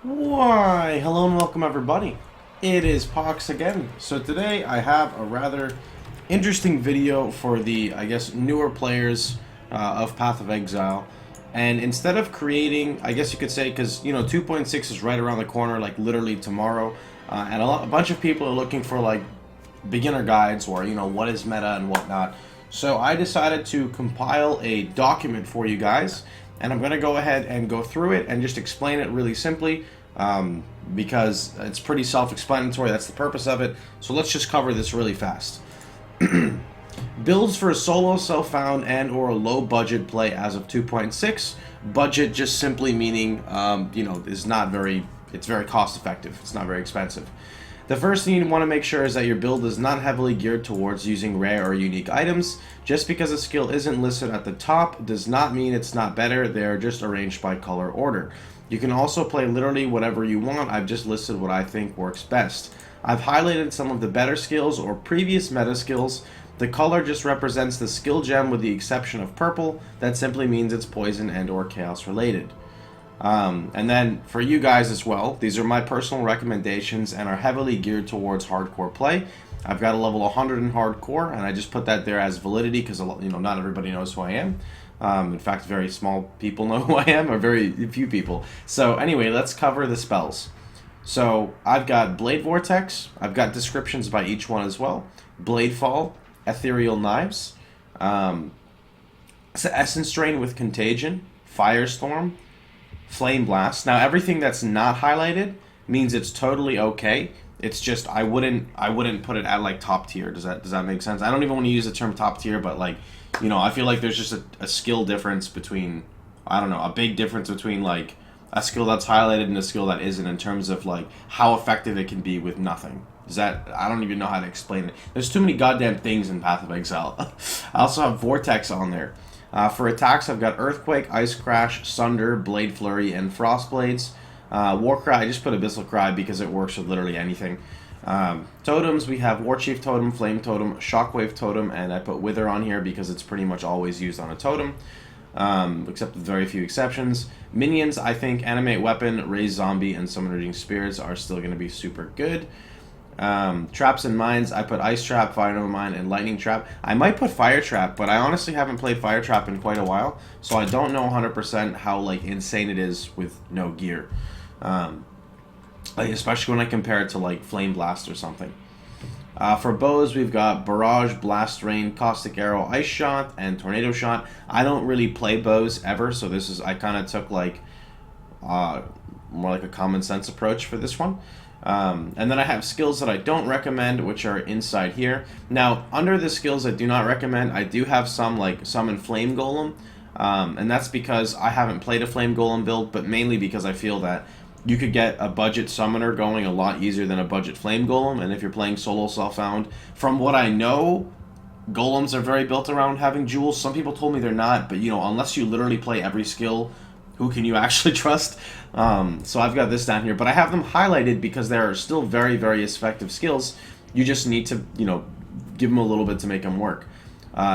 Why, hello and welcome everybody. It is Pohx again. So today I have a rather interesting video for the, I guess, newer players of Path of Exile. And instead of creating, I guess you could say, because, 2.6 is right around the corner, like literally tomorrow. And a bunch of people are looking for, like, beginner guides or, what is meta and whatnot. So I decided to compile a document for you guys, and I'm going to go ahead and go through it and just explain it really simply, because it's pretty self-explanatory. That's the purpose of it. So let's just cover this really fast. Builds for a solo, self-found, and or low budget play as of 2.6. Budget just simply meaning, is not very, it's very cost effective. It's not very expensive. The first thing you want to make sure is that your build is not heavily geared towards using rare or unique items. Just because a skill isn't listed at the top does not mean it's not better. They are just arranged by color order. You can also play literally whatever you want. I've just listed what I think works best. I've highlighted some of the better skills or previous meta skills. The color just represents the skill gem with the exception of purple. That simply means it's poison and or chaos related. And then for you guys as well, these are my personal recommendations and are heavily geared towards hardcore play. I've got a level 100 in hardcore, and I just put that there as validity because not everybody knows who I am. In fact, very small people know who I am, or very few people. So anyway, let's cover the spells. So I've got Blade Vortex. I've got descriptions by each one as well. Blade Fall, Ethereal Knives, Essence Drain with Contagion, Firestorm, Flame Blast. Now everything that's not highlighted means it's totally okay. It's just I wouldn't put it at like top tier. Does that make sense? I don't even want to use the term top tier, but like, I feel like there's just a skill difference between, I don't know, a big difference between like a skill that's highlighted and a skill that isn't in terms of like how effective it can be with nothing. I don't even know how to explain it. There's too many goddamn things in Path of Exile. I also have Vortex on there. For attacks, I've got Earthquake, Ice Crash, Sunder, Blade Flurry, and Frost Blades. Warcry, I just put Abyssal Cry because it works with literally anything. Totems, we have Warchief Totem, Flame Totem, Shockwave Totem, and I put Wither on here because it's pretty much always used on a totem, except with very few exceptions. Minions, I think Animate Weapon, Raise Zombie, and Summon Raging Spirits are still going to be super good. Traps and mines, I put Ice Trap, Fire No Mine, and Lightning Trap. I might put Fire Trap, but I honestly haven't played Fire Trap in quite a while, so I don't know 100% how like insane it is with no gear. Especially when I compare it to like Flame Blast or something. For bows, we've got Barrage, Blast Rain, Caustic Arrow, Ice Shot, and Tornado Shot. I don't really play bows ever, so I kind of took like more like a common sense approach for this one. And then I have skills that I don't recommend, which are inside here. Now, under the skills I do not recommend, I do have some, like Summon Flame Golem, and that's because I haven't played a Flame Golem build, but mainly because I feel that you could get a budget summoner going a lot easier than a budget Flame Golem, and if you're playing solo self-found, from what I know, Golems are very built around having jewels. Some people told me they're not, but unless you literally play every skill, who can you actually trust? So I've got this down here, but I have them highlighted because they are still very, very effective skills. You just need to, give them a little bit to make them work.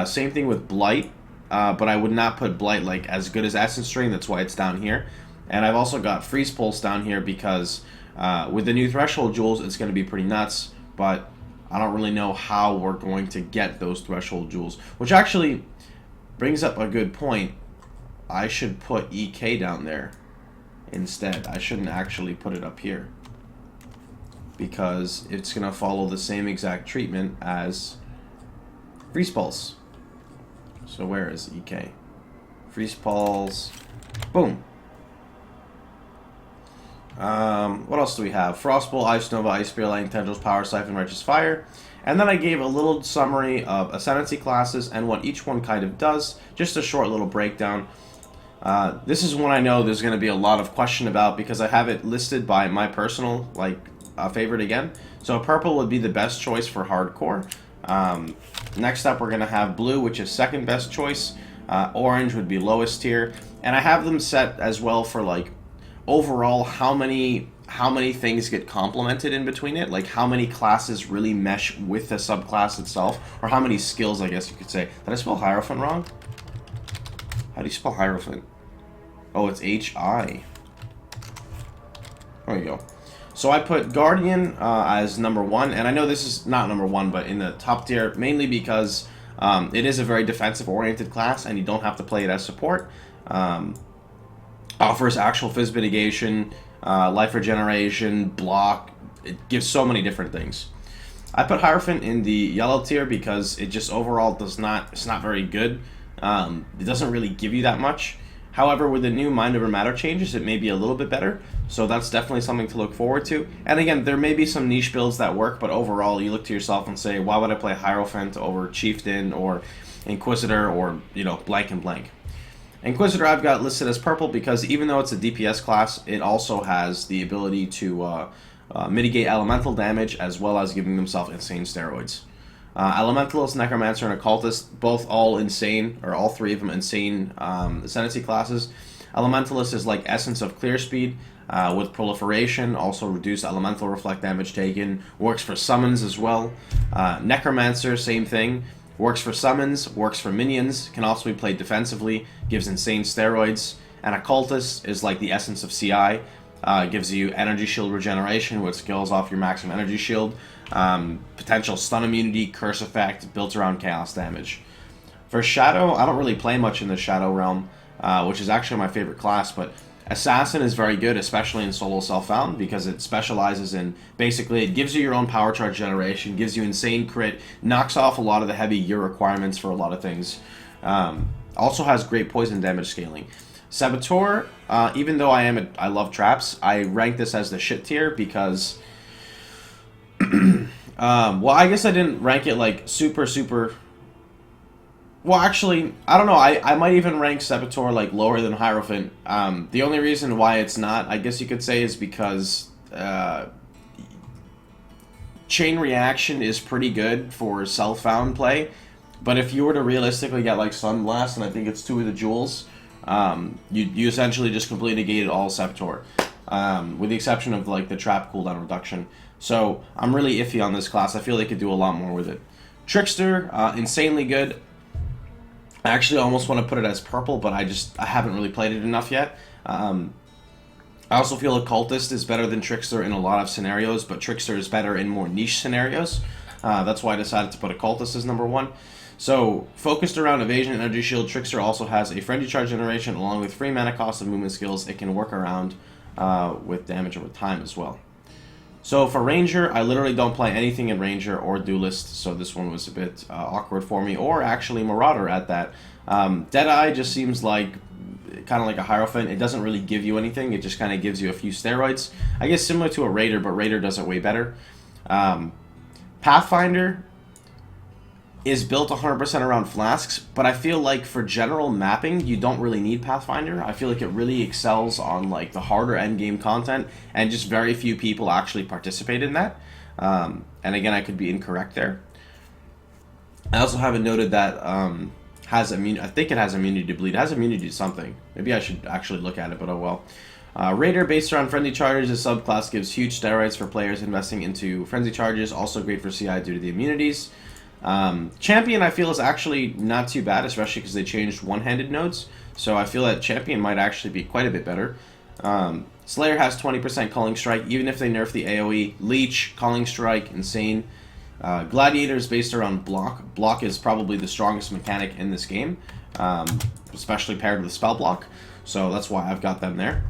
Same thing with Blight, but I would not put Blight like as good as Essence Drain. That's why it's down here. And I've also got Freeze Pulse down here because with the new Threshold Jewels, it's going to be pretty nuts, but I don't really know how we're going to get those Threshold Jewels, which actually brings up a good point. I should put EK down there instead. I shouldn't actually put it up here because it's going to follow the same exact treatment as Freeze Pulse. So where is EK? Freeze Pulse. Boom. What else do we have? Frostbolt, Ice Nova, Ice Spear, Lightning Tendrils, Power Siphon, Righteous Fire. And then I gave a little summary of Ascendancy classes and what each one kind of does. Just a short little breakdown. This is one I know there's going to be a lot of question about because I have it listed by my personal favorite again. So purple would be the best choice for hardcore. Next up we're going to have blue, which is second best choice. Orange would be lowest tier. And I have them set as well for like overall how many things get complemented in between it, like how many classes really mesh with the subclass itself, or how many skills, I guess you could say. Did I spell Hierophant wrong? How do you spell Hierophant? Oh, it's H-I. There you go. So I put Guardian as number 1, and I know this is not number 1, but in the top tier, mainly because it is a very defensive-oriented class, and you don't have to play it as support. Offers actual phys mitigation, life regeneration, block. It gives so many different things. I put Hierophant in the yellow tier because it just overall does not, it's not very good. It doesn't really give you that much. However, with the new Mind Over Matter changes, it may be a little bit better, so that's definitely something to look forward to. And again, there may be some niche builds that work, but overall, you look to yourself and say, why would I play Hierophant over Chieftain or Inquisitor or, you know, blank and blank. Inquisitor I've got listed as purple because even though it's a DPS class, it also has the ability to mitigate elemental damage as well as giving themselves insane steroids. Elementalist, Necromancer, and Occultist, both all insane, or all three of them insane Ascendancy classes. Elementalist is like Essence of Clear Speed with Proliferation, also reduced elemental reflect damage taken, works for summons as well. Necromancer, same thing, works for summons, works for minions, can also be played defensively, gives insane steroids. And Occultist is like the Essence of CI, gives you energy shield regeneration, which scales off your maximum energy shield. Potential stun immunity, curse effect, built around chaos damage. For Shadow, I don't really play much in the Shadow realm, which is actually my favorite class, but Assassin is very good, especially in solo self-found, because it specializes in, basically, it gives you your own power charge generation, gives you insane crit, knocks off a lot of the heavy gear requirements for a lot of things. Also has great poison damage scaling. Saboteur, even though I love traps, I rank this as the shit tier because well, I guess I didn't rank it like super. Well, actually, I don't know. I might even rank Saboteur like lower than Hierophant. The only reason why it's not, I guess you could say, is because chain reaction is pretty good for self-found play. But if you were to realistically get like Sunblast, and I think it's 2 of the jewels, you essentially just completely negated all Saboteur, with the exception of like the trap cooldown reduction. So I'm really iffy on this class. I feel they could do a lot more with it. Trickster, insanely good. I actually almost want to put it as purple, but I haven't really played it enough yet. I also feel Occultist is better than Trickster in a lot of scenarios, but Trickster is better in more niche scenarios. That's why I decided to put Occultist as number 1. So, focused around evasion and energy shield, Trickster also has a frenzy charge generation along with free mana cost and movement skills. It can work around with damage over time as well. So for Ranger, I literally don't play anything in Ranger or Duelist, so this one was a bit awkward for me, or actually Marauder at that. Deadeye just seems like kind of like a Hierophant. It doesn't really give you anything, it just kind of gives you a few steroids. I guess similar to a Raider, but Raider does it way better. Pathfinder is built 100% around flasks, but I feel like for general mapping, you don't really need Pathfinder. I feel like it really excels on like the harder endgame content, and just very few people actually participate in that. And again, I could be incorrect there. I also have it noted that I think it has immunity to bleed. It has immunity to something. Maybe I should actually look at it, but oh well. Raider, based around frenzy charges, this subclass gives huge steroids for players investing into frenzy charges. Also great for CI due to the immunities. Champion, I feel, is actually not too bad, especially because they changed one-handed nodes. So I feel that Champion might actually be quite a bit better. Slayer has 20% Culling Strike, even if they nerf the AoE. Leech, Culling Strike, insane. Gladiator is based around block. Block is probably the strongest mechanic in this game, especially paired with Spell Block. So that's why I've got them there.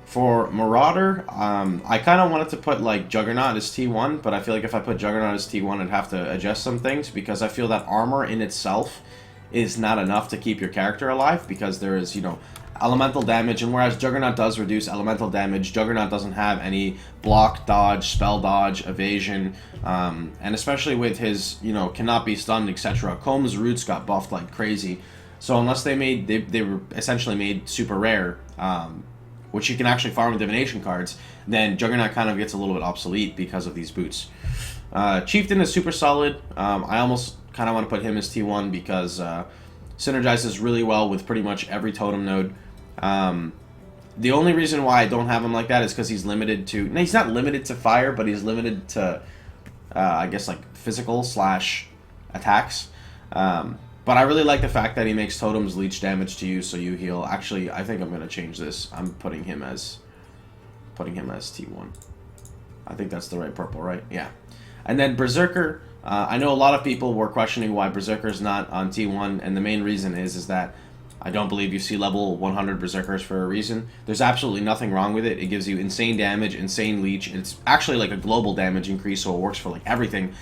For Marauder, I kind of wanted to put like Juggernaut as T1, but I feel like if I put Juggernaut as T1, I'd have to adjust some things, because I feel that armor in itself is not enough to keep your character alive, because there is, you know, elemental damage, and whereas Juggernaut does reduce elemental damage, Juggernaut doesn't have any block, dodge, spell dodge, evasion, and especially with his, you know, cannot be stunned, etc. Combs' roots got buffed like crazy, so unless they were essentially made super rare, which you can actually farm with divination cards, then Juggernaut kind of gets a little bit obsolete because of these boots. Chieftain is super solid. I almost kind of want to put him as T1 because synergizes really well with pretty much every totem node. The only reason why I don't have him like that is because he's limited to... No, he's not limited to fire, but he's limited to, I guess, like physical / attacks. But I really like the fact that he makes totems leech damage to you, so you heal. Actually, I think I'm going to change this. I'm putting him as putting him as T1. I think that's the right purple, right? Yeah. And then Berserker, I know a lot of people were questioning why Berserker's not on T1, and the main reason is that I don't believe you see level 100 Berserkers for a reason. There's absolutely nothing wrong with it. It gives you insane damage, insane leech. It's actually like a global damage increase, so it works for like everything.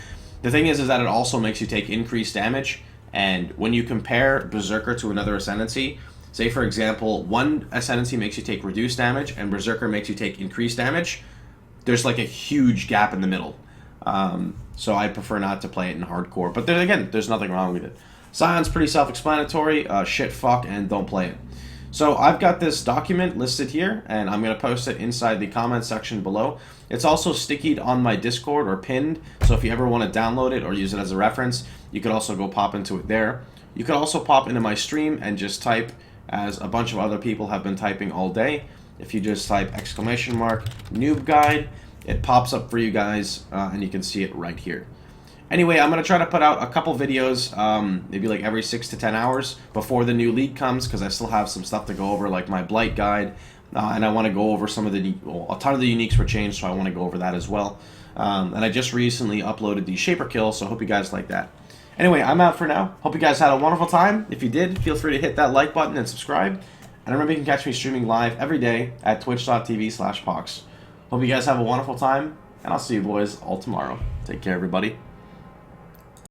The thing is that it also makes you take increased damage, and when you compare Berserker to another Ascendancy, say for example, one Ascendancy makes you take reduced damage, and Berserker makes you take increased damage, there's like a huge gap in the middle. So I prefer not to play it in hardcore. But then again, there's nothing wrong with it. Scion's pretty self-explanatory. Shit, fuck, and don't play it. So I've got this document listed here, and I'm going to post it inside the comment section below. It's also stickied on my Discord or pinned, so if you ever want to download it or use it as a reference, you could also go pop into it there. You could also pop into my stream and just type, as a bunch of other people have been typing all day. If you just type !Noob Guide, it pops up for you guys, and you can see it right here. Anyway, I'm going to try to put out a couple videos, maybe like every 6 to 10 hours before the new league comes, because I still have some stuff to go over, like my Blight Guide, and I want to go over some of the, well, a ton of the uniques were changed, so I want to go over that as well. And I just recently uploaded the Shaper Kill, so I hope you guys like that. Anyway, I'm out for now. Hope you guys had a wonderful time. If you did, feel free to hit that like button and subscribe. And remember, you can catch me streaming live every day at twitch.tv/Pohx. Hope you guys have a wonderful time, and I'll see you boys all tomorrow. Take care, everybody.